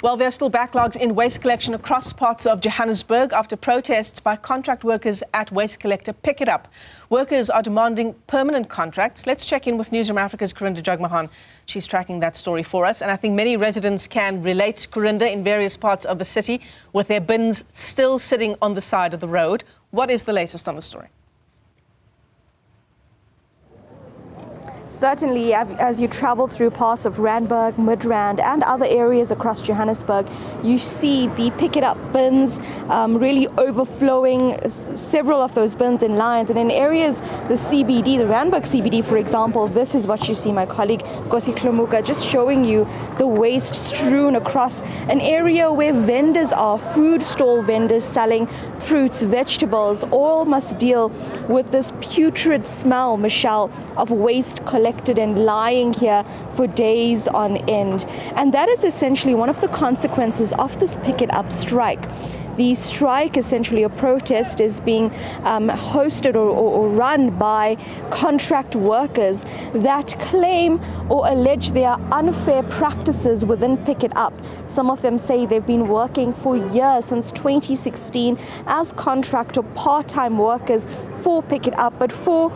Well, there are still backlogs in waste collection across parts of Johannesburg after protests by contract workers at Waste Collector Pick It Up. Workers are demanding permanent contracts. Let's check in with Newzroom Afrika's Karinda Jagmohan. She's tracking that story for us. And I think many residents can relate, Karinda, in various parts of the city with their bins still sitting on the side of the road. What is the latest on the story? Certainly, as you travel through parts of Randburg, Midrand and other areas across Johannesburg, you see the pick it up bins really overflowing, several of those bins in lines. And in areas, the CBD, the Randburg CBD, for example, this is what you see. My colleague Kosi Klomuka just showing you the waste strewn across an area where vendors are, food stall vendors selling fruits, vegetables, all must deal with this putrid smell, Michelle, of waste collected and lying here for days on end. And that is essentially one of the consequences of this pick it up strike. The strike, essentially a protest, is being hosted or run by contract workers that claim or allege there are unfair practices within Pick It Up. Some of them say they've been working for years, since 2016, as contract or part-time workers for Pick It Up, but for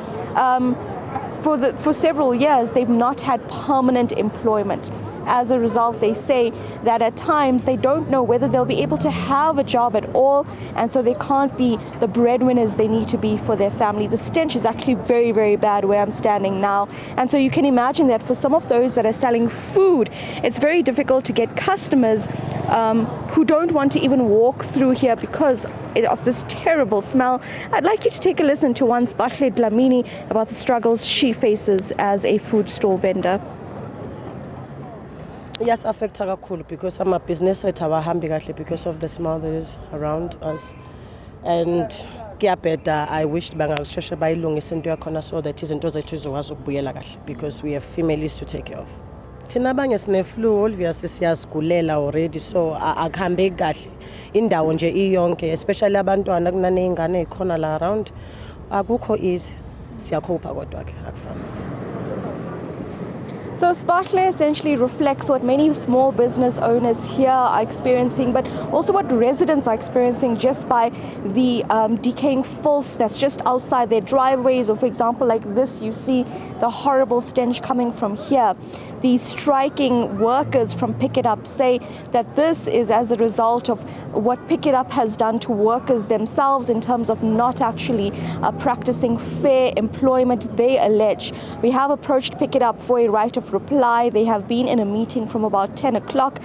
several years, they've not had permanent employment. As a result, they say that at times they don't know whether they'll be able to have a job at all, and so they can't be the breadwinners they need to be for their family. The stench is actually very, very bad where I'm standing now, and so you can imagine that for some of those that are selling food, it's very difficult to get customers who don't want to even walk through here because of this terrible smell. I'd like you to take a listen to one Spahle Dlamini about the struggles she faces as a food stall vendor. Yes, affect kakhulu because I'm a business at our because of the smell that is around us. And I wish bangasheshe bayilungise into yakhona so that izinto zethu zizokwazi ukubuyela kahle because we have families to take care of. Thina abanye sine flu obviously siyasigulela already, so akuhambe kahle indawo nje iyonke, especially abantwana kunane ingane ekhona la around akukho easy, siyakhopha kodwa ke akufani. So Spahle essentially reflects what many small business owners here are experiencing, but also what residents are experiencing just by the decaying filth that's just outside their driveways, or for example like this, you see the horrible stench coming from here. The striking workers from Pick It Up say that this is as a result of what Pick It Up has done to workers themselves in terms of not actually practicing fair employment, they allege. We have approached Pick It Up for a right of reply. They have been in a meeting from about 10 o'clock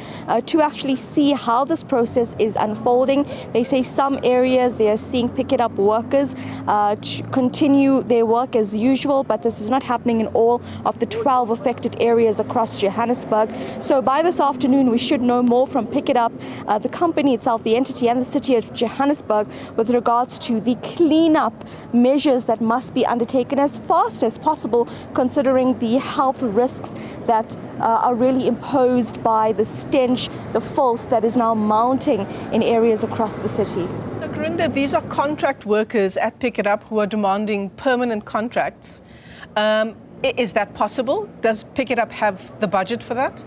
to actually see how this process is unfolding. They say some areas they are seeing Pick It Up workers to continue their work as usual, but this is not happening in all of the 12 affected areas across Johannesburg. So by this afternoon, we should know more from Pick It Up, the company itself, the entity, and the city of Johannesburg with regards to the cleanup measures that must be undertaken as fast as possible, considering the health risks that are really imposed by the stench, the filth that is now mounting in areas across the city. So Karinda, these are contract workers at Pick It Up who are demanding permanent contracts. Is that possible? Does Pick It Up have the budget for that?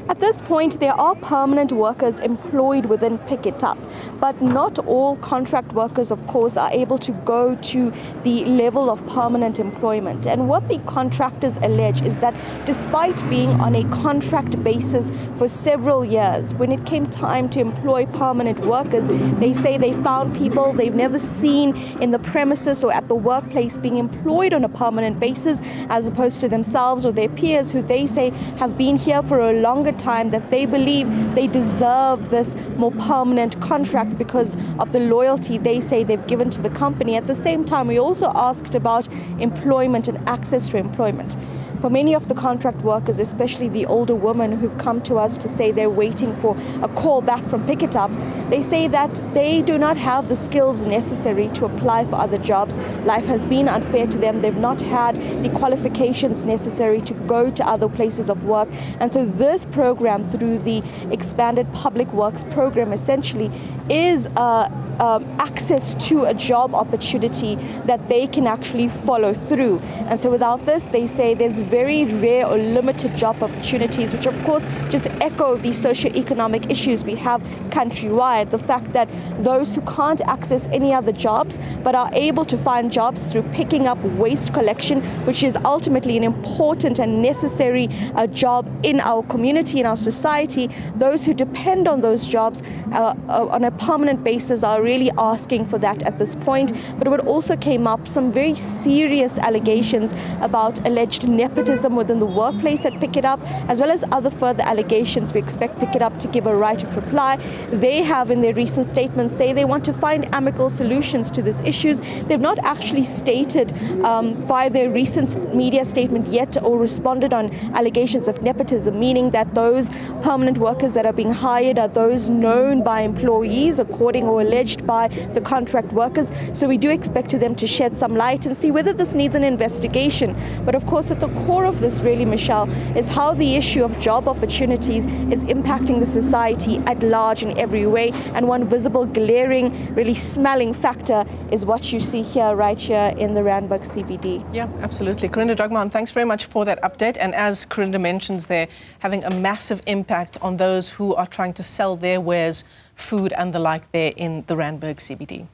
At this point, there are permanent workers employed within Pick It Up, but not all contract workers, of course, are able to go to the level of permanent employment. And what the contractors allege is that despite being on a contract basis for several years, when it came time to employ permanent workers, they say they found people they've never seen in the premises or at the workplace being employed on a permanent basis, as opposed to themselves or their peers who they say have been here for a longer time, that they believe they deserve this more permanent contract because of the loyalty they say they've given to the company. At the same time, we also asked about employment and access to employment. For many of the contract workers, especially the older women who've come to us to say they're waiting for a call back from Pick It Up, they say that they do not have the skills necessary to apply for other jobs. Life has been unfair to them. They've not had the qualifications necessary to go to other places of work. And so this program, through the expanded public works program, essentially is access to a job opportunity that they can actually follow through. And so without this, they say there's very rare or limited job opportunities, which of course just echo the socio-economic issues we have countrywide. The fact that those who can't access any other jobs but are able to find jobs through picking up waste collection, which is ultimately an important and necessary job in our community, in our society, those who depend on those jobs on a permanent basis are really asking for that at this point. But it also came up some very serious allegations about alleged nepotism within the workplace at Pick It Up, as well as other further allegations. We expect Pick It Up to give a right of reply. They have in their recent statements say they want to find amicable solutions to these issues. They've not actually stated via their recent media statement yet or responded on allegations of nepotism, meaning that those permanent workers that are being hired are those known by employees, according or alleged by the contract workers. So we do expect them to shed some light and see whether this needs an investigation. But of course, at the core of this really, Michelle, is how the issue of job opportunities is impacting the society at large in every way. And one visible, glaring, really smelling factor is what you see here, right here in the Randburg CBD. Yeah, absolutely. Karinda Jagmohan, thanks very much for that update. And as Karinda mentions there, having a massive impact on those who are trying to sell their wares, food and the like there in the Randburg CBD.